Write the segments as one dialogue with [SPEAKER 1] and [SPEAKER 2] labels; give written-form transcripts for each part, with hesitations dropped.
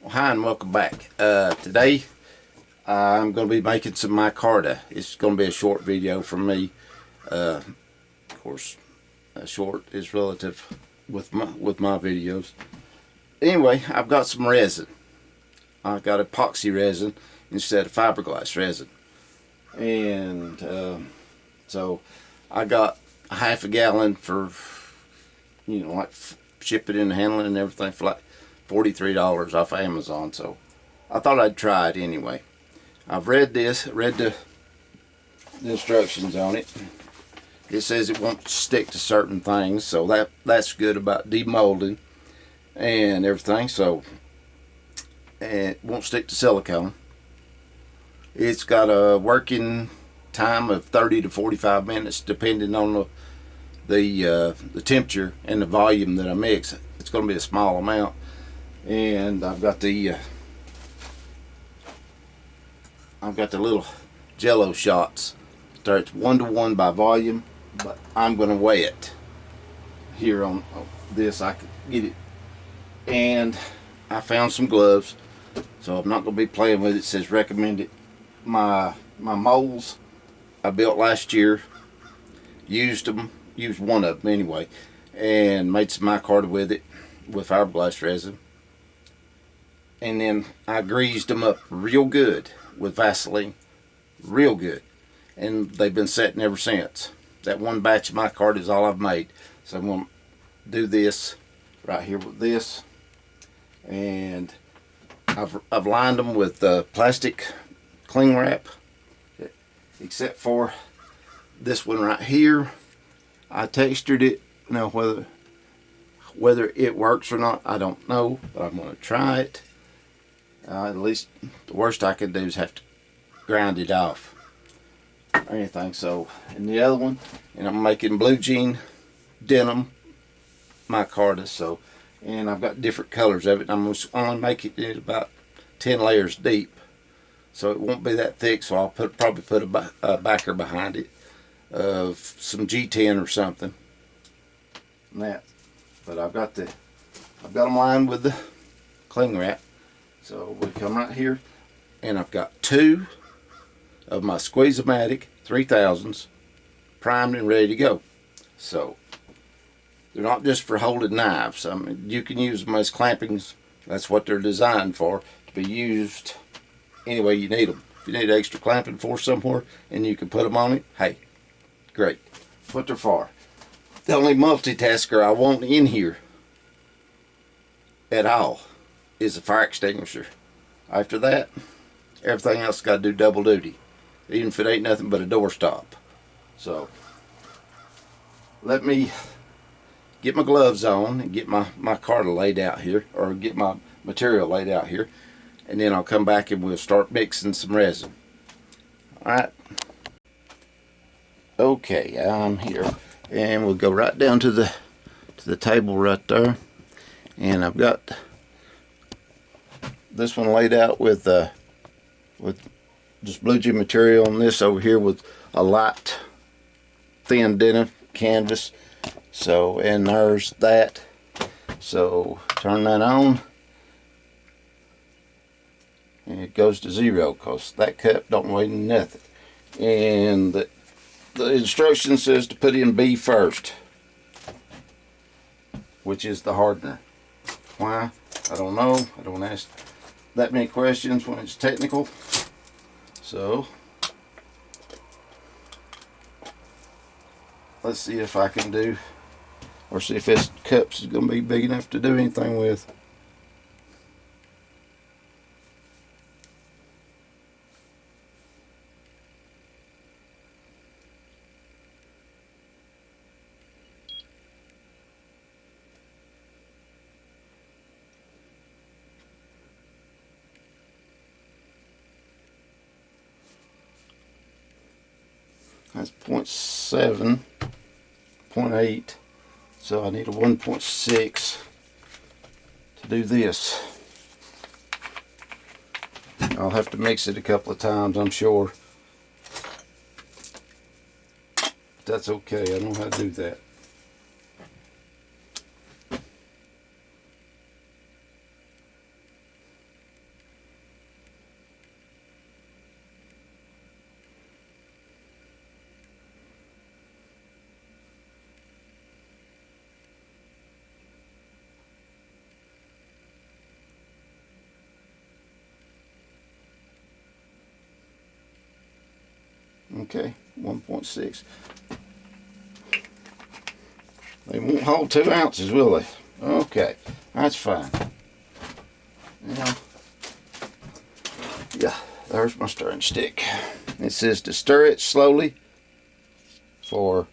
[SPEAKER 1] Hi and welcome back. Today I'm going to be making some micarta. It's going to be a short video from me. Of course, short is relative with my videos. Anyway, I've got some resin. I've got epoxy resin instead of fiberglass resin, and so I got a half a gallon for like shipping and handling and everything for like $43 off Amazon. So I thought I'd try it anyway. I've read the instructions on it. It says it won't stick to certain things, so that's good about demolding and everything. So it won't stick to silicone. It's got a working time of 30 to 45 minutes depending on the temperature and the volume that I mix. It's going to be a small amount. And I've got the little jello shots. So it's 1-to-1 by volume, but I'm going to weigh it here on this. I can get it, and I found some gloves, so I'm not going to be playing with it. It says recommended. My molds I built last year, used one of them anyway, and made some micarta with it with fiberglass resin. And then I greased them up real good with Vaseline, real good, and they've been setting ever since. That one batch of micarta is all I've made, so I'm going to do this right here with this, and I've lined them with plastic cling wrap, except for this one right here. I textured it. Now whether it works or not, I don't know, but I'm going to try it. At least the worst I can do is have to grind it off or anything. So, and the other one, and I'm making blue jean denim micarta. So, and I've got different colors of it. I'm going to only make it about 10 layers deep, so it won't be that thick. So I'll probably put a backer behind it of some G10 or something. And that, but I've got them lined with the cling wrap. So we come right here, and I've got 2 of my Squeeze-O-Matic 3000s primed and ready to go. So they're not just for holding knives. I mean, you can use them as clampings. That's what they're designed for, to be used any way you need them. If you need extra clamping force somewhere and you can put them on it, hey, great. What they're for. The only multitasker I want in here at all is a fire extinguisher. After that, everything else got to do double duty, even if it ain't nothing but a doorstop. So let me get my gloves on and get my micarta laid out here, or get my material laid out here, and then I'll come back and we'll start mixing some resin. Alright, okay, I'm here, and we'll go right down to the table right there, and I've got this one laid out with just blue jean material, and this over here with a light thin denim canvas. So, and there's that. So turn that on, and it goes to 0 because that cup don't weigh nothing. And the instruction says to put in B first, which is the hardener. Why? I don't know. I don't ask that many questions when it's technical. So let's see if I can do, or see if this cup is going to be big enough to do anything with. That's 0.7, 0.8, so I need a 1.6 to do this. I'll have to mix it a couple of times, I'm sure. But that's okay, I know how to do that. Okay, 1.6. They won't hold 2 ounces, will they? Okay, that's fine. Now, yeah, there's my stirring stick. It says to stir it slowly for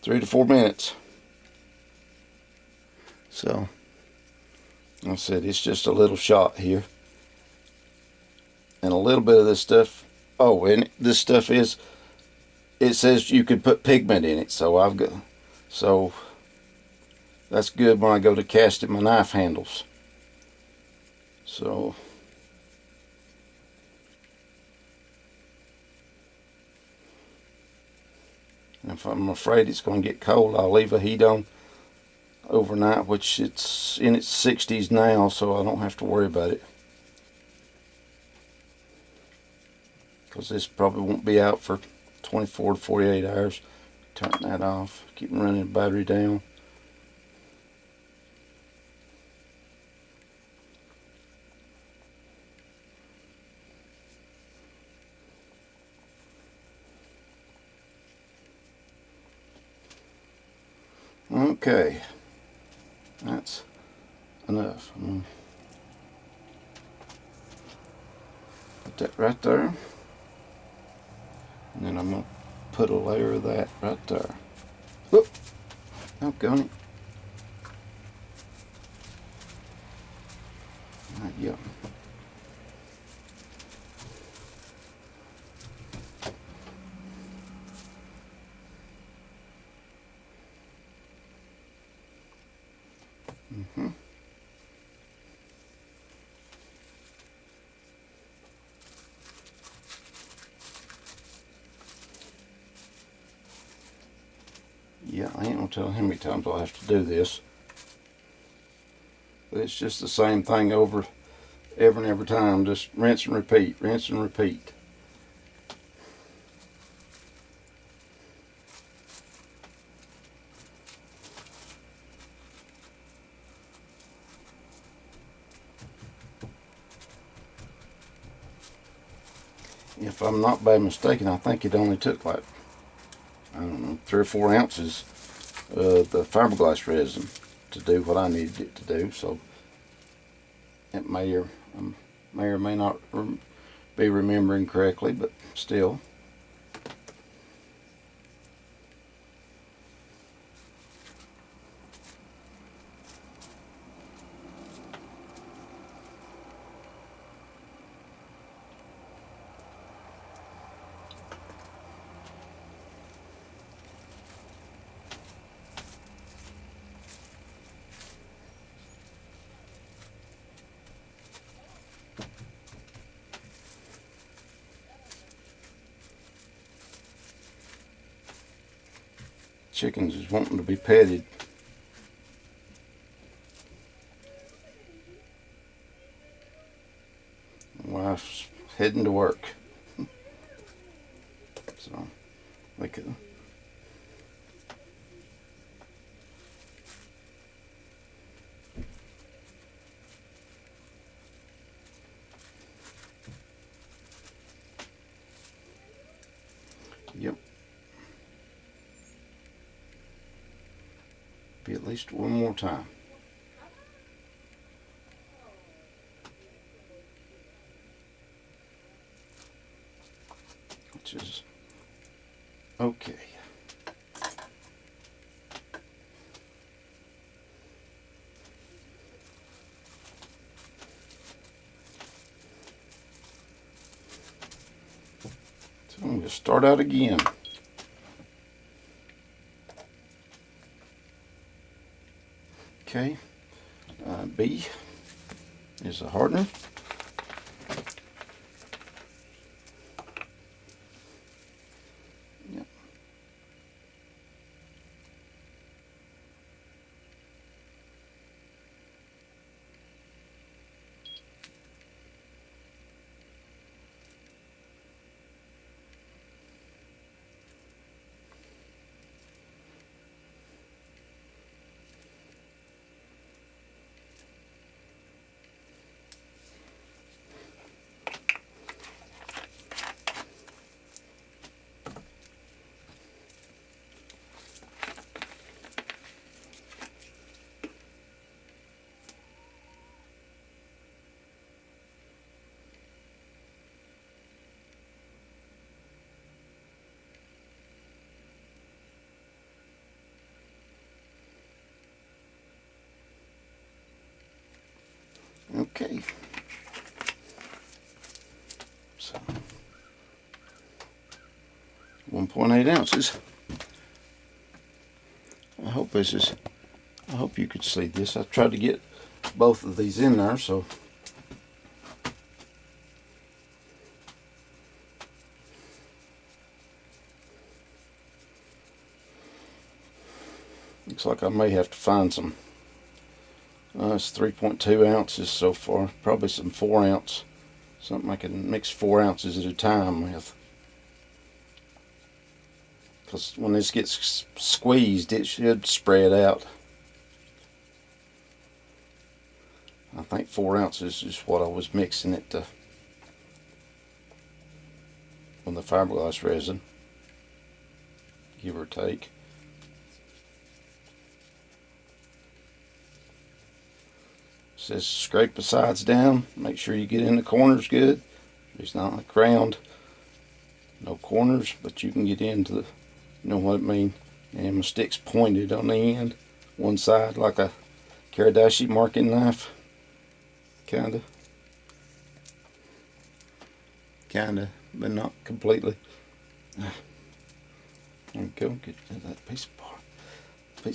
[SPEAKER 1] 3 to 4 minutes. So, like I said, it's just a little shot here. And a little bit of this stuff. Oh, and this stuff is, it says you could put pigment in it. So that's good when I go to casting my knife handles. So, if I'm afraid it's going to get cold, I'll leave a heat on overnight, which it's in its 60s now, so I don't have to worry about it. Because this probably won't be out for 24 to 48 hours. Turn that off. Keep running the battery down. Okay, that's enough. Put that right there. And then I'm going to put a layer of that right there. Whoop! Doggone it. Right, yep. Yeah, I ain't gonna tell how many times I'll have to do this. But it's just the same thing over every and every time. Just rinse and repeat, rinse and repeat. If I'm not by mistaken, I think it only took like, I don't know, 3 or 4 ounces of the fiberglass resin to do what I needed it to do. So it may or may not be remembering correctly, but still. Chickens is wanting to be petted. Wife's heading to work. So they could. Yep. Be at least one more time. Which is okay. So I'm going to start out again. Okay, B is the hardener. Yep. Okay. So 1.8 ounces. I hope you could see this. I tried to get both of these in there, so looks like I may have to find some. It's 3.2 ounces so far. Probably some 4 ounce. Something I can mix 4 ounces at a time with. Because when this gets squeezed, it should spread out. I think 4 ounces is what I was mixing it to on the fiberglass resin, give or take. It says scrape the sides down, make sure you get in the corners good. It's not like round, no corners, but you can get into the, you know what it means. And my stick's pointed on the end, one side like a Karadashi marking knife, kinda, but not completely. There we go. Get that piece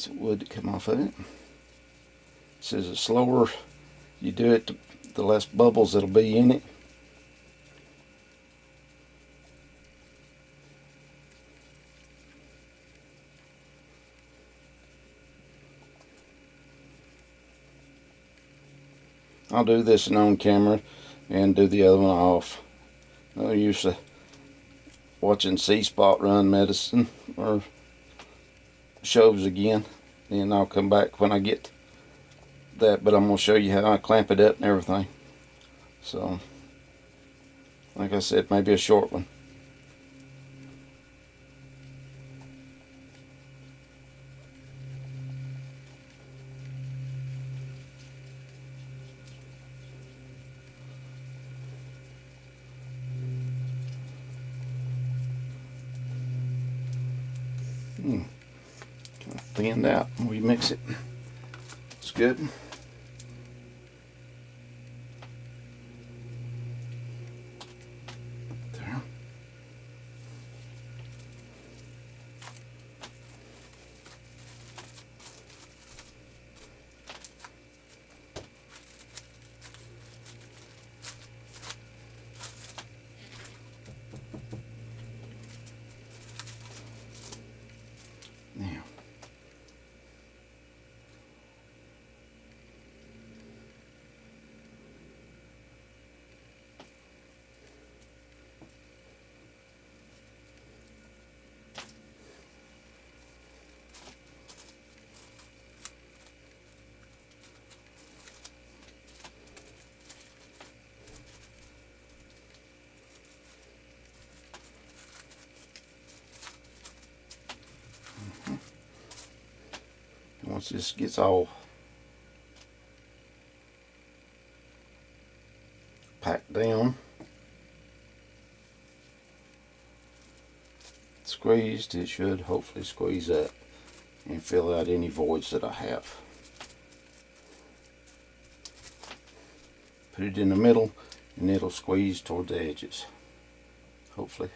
[SPEAKER 1] of wood to come off of it. It says the slower you do it, the less bubbles that'll be in it. I'll do this on camera and do the other one off. I'm used to watching C-Spot run medicine or shows again. Then I'll come back when I get that, but I'm going to show you how I clamp it up and everything. So, like I said, maybe a short one. Kind of thinned out when we mix it. It's good. There. Now, once this gets all packed down, squeezed, it should hopefully squeeze up and fill out any voids that I have. Put it in the middle and it'll squeeze toward the edges, hopefully.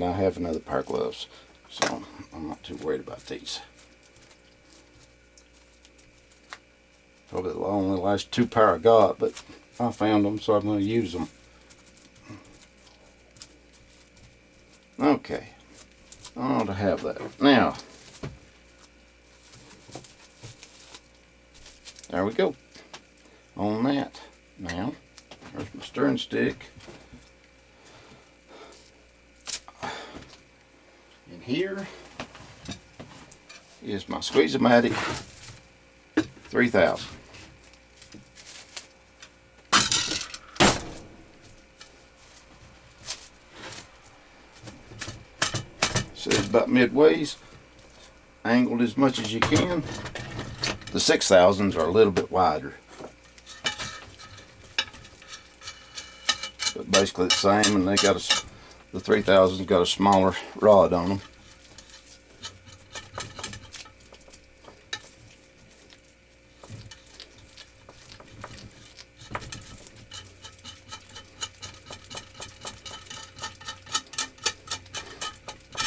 [SPEAKER 1] and I have another pair of gloves, so I'm not too worried about these. Probably the only last 2 pair I got, but I found them, so I'm going to use them. Okay, I ought to have that. Now, there we go. On that. Now, there's my stirring stick. And here is my Squeeze-O-Matic 3000. So it's about midways, angled as much as you can. The 6000s are a little bit wider, but basically the same, and they got the 3000s got a smaller rod on them.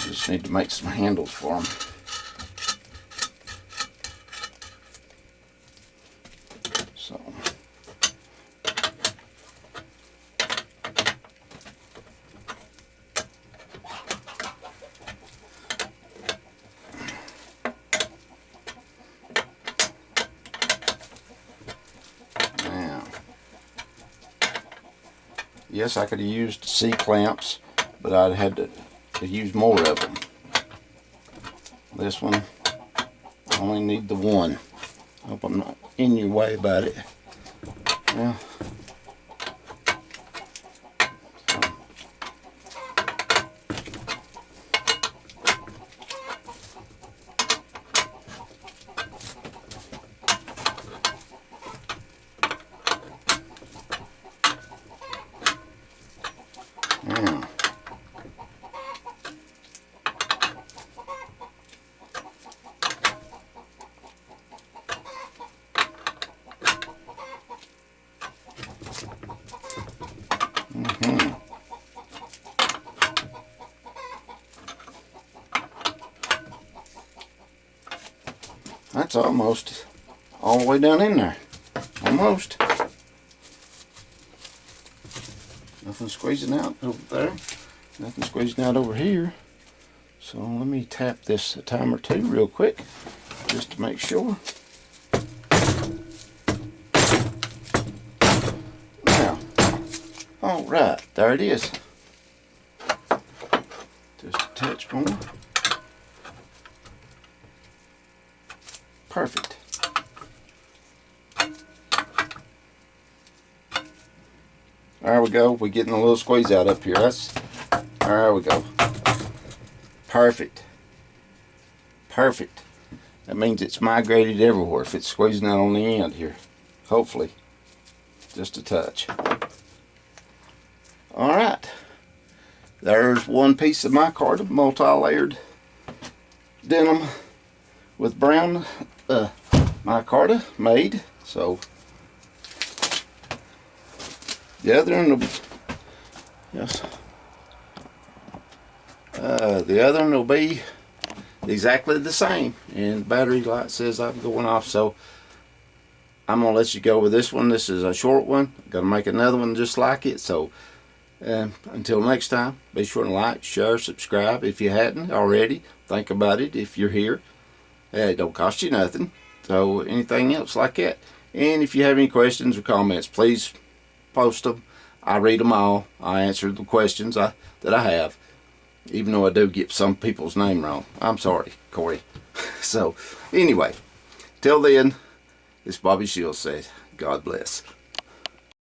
[SPEAKER 1] Just need to make some handles for them. So now, yes, I could have used C-clamps, but I'd had to use more of them. This one, I only need the one. Hope I'm not in your way about it. Yeah. Yeah. That's almost all the way down in there. Almost. Nothing squeezing out over there. Nothing squeezing out over here. So let me tap this a time or two real quick, just to make sure. Now, all right, there it is. Just a touch more. Perfect. There we go. We're getting a little squeeze out up here. There we go. Perfect. Perfect. That means it's migrated everywhere if it's squeezing out on the end here. Hopefully. Just a touch. Alright. There's one piece of micarta, multi-layered denim with brown micarta made. So the other one will, yes, the other one will be exactly the same, and the battery light says I'm going off, so I'm gonna let you go with this one. This is a short one. I'm gonna make another one just like it. So until next time, be sure to like, share, subscribe if you hadn't already. Think about it if you're here. It don't cost you nothing. So anything else like that. And if you have any questions or comments, please post them. I read them all. I answer the questions that I have, even though I do get some people's name wrong. I'm sorry, Corey. So anyway, till then, as Bobby Shields said, God bless.